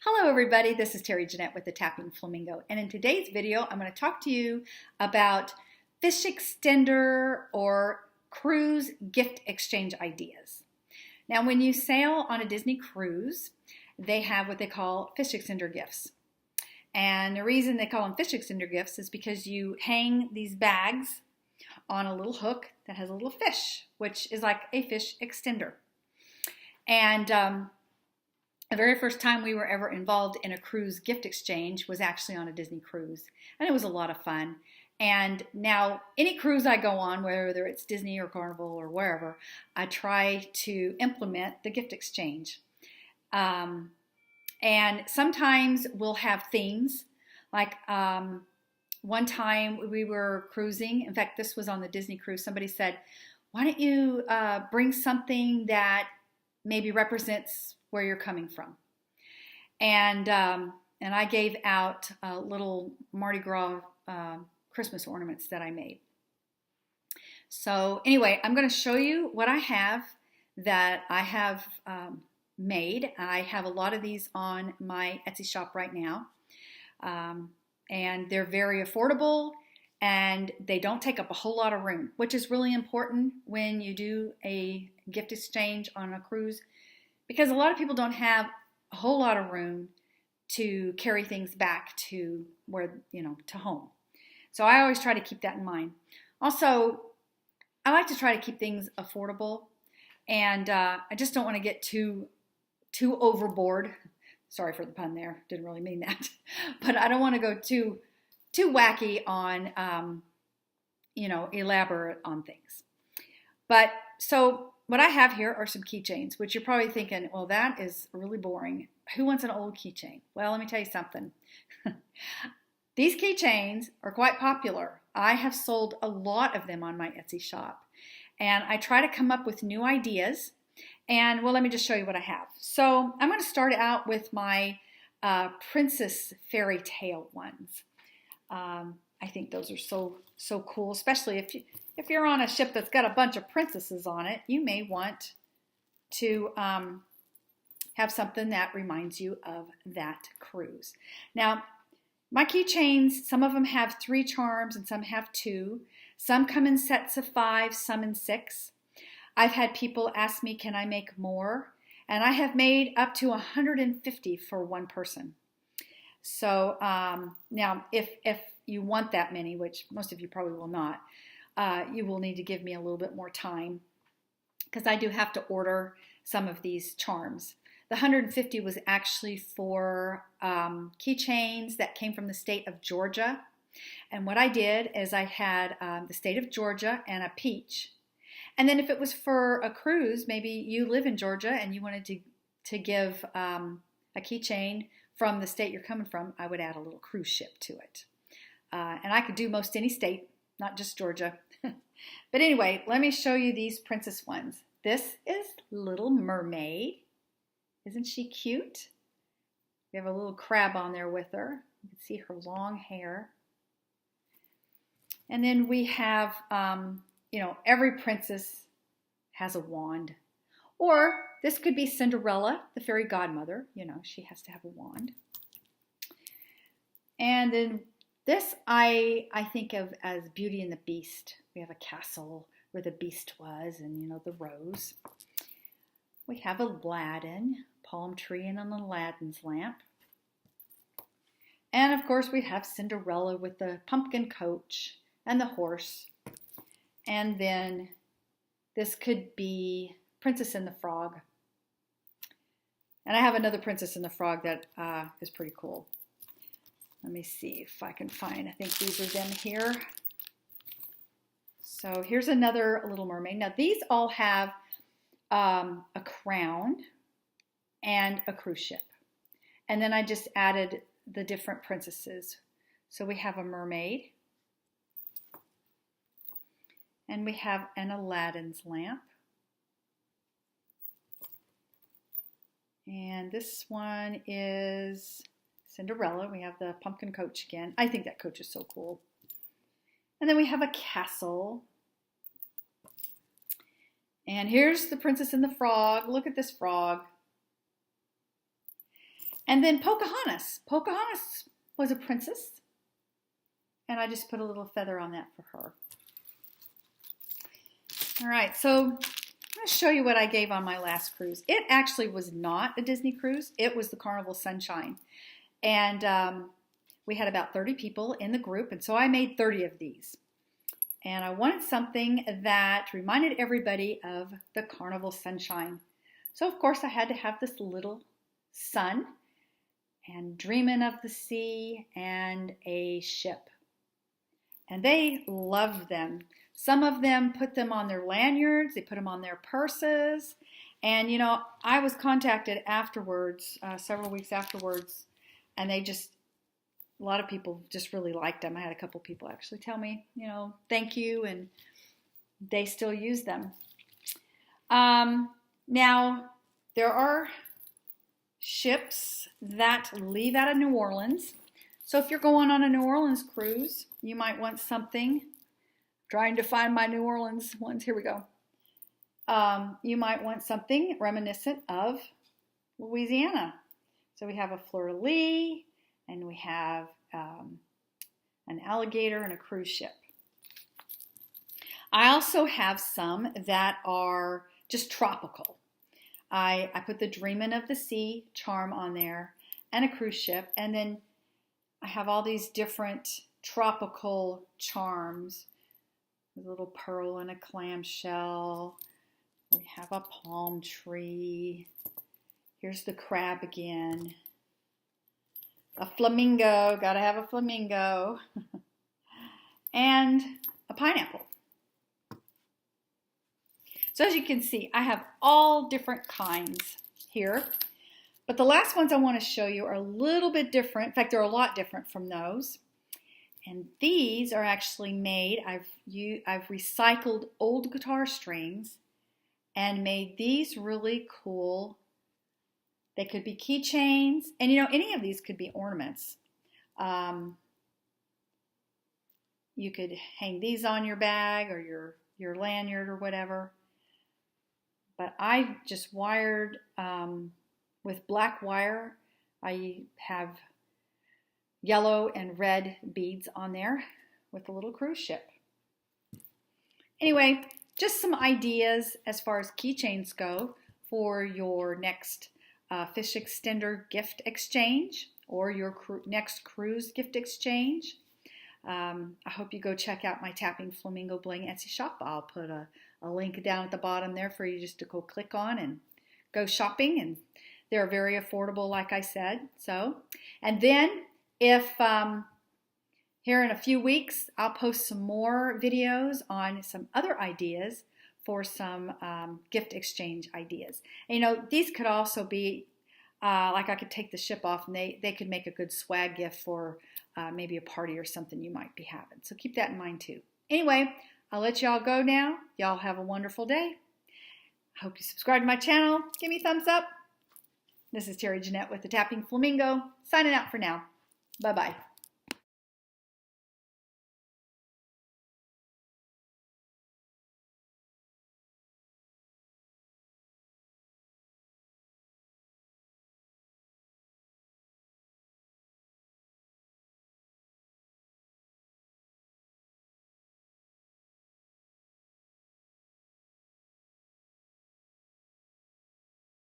Hello everybody, this is Terry Jeanette with the Tapping Flamingo, and in today's video I'm going to talk to you about Fishextender or cruise gift exchange ideas. Now when you sail on a Disney cruise, they have what they call Fishextender gifts. And the reason they call them Fishextender gifts is because you hang these bags on a little hook that has a little fish, which is like a fish extender. And the very first time we were ever involved in a cruise gift exchange was actually on a Disney cruise, and it was a lot of fun. And now any cruise I go on, whether it's Disney or Carnival or wherever, I try to implement the gift exchange. And sometimes we'll have themes, like one time we were cruising. In fact, this was on the Disney cruise. Somebody said, why don't you bring something that maybe represents where you're coming from. And I gave out little Mardi Gras Christmas ornaments that I made. So anyway, I'm going to show you what I have that I have made. I have a lot of these on my Etsy shop right now. And they're very affordable and they don't take up a whole lot of room, which is really important when you do a gift exchange on a cruise, because a lot of people don't have a whole lot of room to carry things back to where, to home. So I always try to keep that in mind. Also, I like to try to keep things affordable, and I just don't want to get too overboard. Sorry for the pun there, didn't really mean that. But I don't want to go too wacky on, elaborate on things. But so what I have here are some keychains, which you're probably thinking, well, that is really boring. Who wants an old keychain? Well, let me tell you something. These keychains are quite popular. I have sold a lot of them on my Etsy shop. And I try to come up with new ideas. And, well, let me just show you what I have. So I'm going to start out with my Princess Fairy Tale ones. I think those are so cool, especially if you're on a ship that's got a bunch of princesses on it. You may want to have something that reminds you of that cruise. Now, my keychains, some of them have 3 charms and some have 2. Some come in sets of 5, some in 6. I've had people ask me, can I make more? And I have made up to 150 for one person. So now, if you want that many, which most of you probably will not, you will need to give me a little bit more time, because I do have to order some of these charms. The 150 was actually for keychains that came from the state of Georgia. And what I did is I had the state of Georgia and a peach. And then if it was for a cruise, maybe you live in Georgia and you wanted to give a keychain from the state you're coming from, I would add a little cruise ship to it. And I could do most any state, not just Georgia. But anyway, let me show you these princess ones. This is Little Mermaid. Isn't she cute? We have a little crab on there with her. You can see her long hair. And then we have, every princess has a wand. Or this could be Cinderella, the fairy godmother. She has to have a wand. And then this I think of as Beauty and the Beast. We have a castle where the beast was and, the rose. We have Aladdin, palm tree and an Aladdin's lamp. And of course we have Cinderella with the pumpkin coach and the horse. And then this could be Princess and the Frog. And I have another Princess and the Frog that is pretty cool. Let me see if I can find, I think these are them here. So here's another Little Mermaid. Now these all have a crown and a cruise ship. And then I just added the different princesses. So we have a mermaid. And we have an Aladdin's lamp. And this one is Cinderella. We have the pumpkin coach again. I think that coach is so cool. And then we have a castle. And here's the Princess and the Frog. Look at this frog. And then Pocahontas. Pocahontas was a princess. And I just put a little feather on that for her. All right, so I'm going to show you what I gave on my last cruise. It actually was not a Disney cruise. It was the Carnival Sunshine. And we had about 30 people in the group, and so I made 30 of these. And I wanted something that reminded everybody of the Carnival Sunshine. So, of course, I had to have this little sun and dreaming of the sea and a ship. And they loved them. Some of them put them on their lanyards. They put them on their purses. And, you know, I was contacted afterwards, several weeks afterwards, and a lot of people just really liked them. I had a couple people actually tell me, you know, thank you, and they still use them. Now, there are ships that leave out of New Orleans. So if you're going on a New Orleans cruise, you might want something. Trying to find my New Orleans ones. Here we go. You might want something reminiscent of Louisiana. So we have a fleur-de-lis, and we have an alligator and a cruise ship. I also have some that are just tropical. I put the Dreamin' of the Sea charm on there and a cruise ship, and then I have all these different tropical charms. A little pearl and a clamshell. We have a palm tree. Here's the crab again. A flamingo, gotta have a flamingo. And a pineapple. So as you can see, I have all different kinds here. But the last ones I want to show you are a little bit different. In fact, they're a lot different from those. And these are actually made, I've recycled old guitar strings and made these really cool. They could be keychains, and you know, any of these could be ornaments. You could hang these on your bag or your lanyard or whatever. But I just wired with black wire. I have yellow and red beads on there with a little cruise ship. Anyway, just some ideas as far as keychains go for your next Fishextender gift exchange or your next cruise gift exchange. I hope you go check out my Tapping Flamingo Bling Etsy shop. I'll put a link down at the bottom there for you just to go click on and go shopping. And they're very affordable, like I said. So, and then if here in a few weeks, I'll post some more videos on some other ideas for some gift exchange ideas. And, you know, these could also be, like I could take the ship off and they could make a good swag gift for maybe a party or something you might be having. So keep that in mind too. Anyway, I'll let y'all go now. Y'all have a wonderful day. I hope you subscribe to my channel. Give me a thumbs up. This is Terry Jeanette with the Tapping Flamingo, signing out for now. Bye-bye.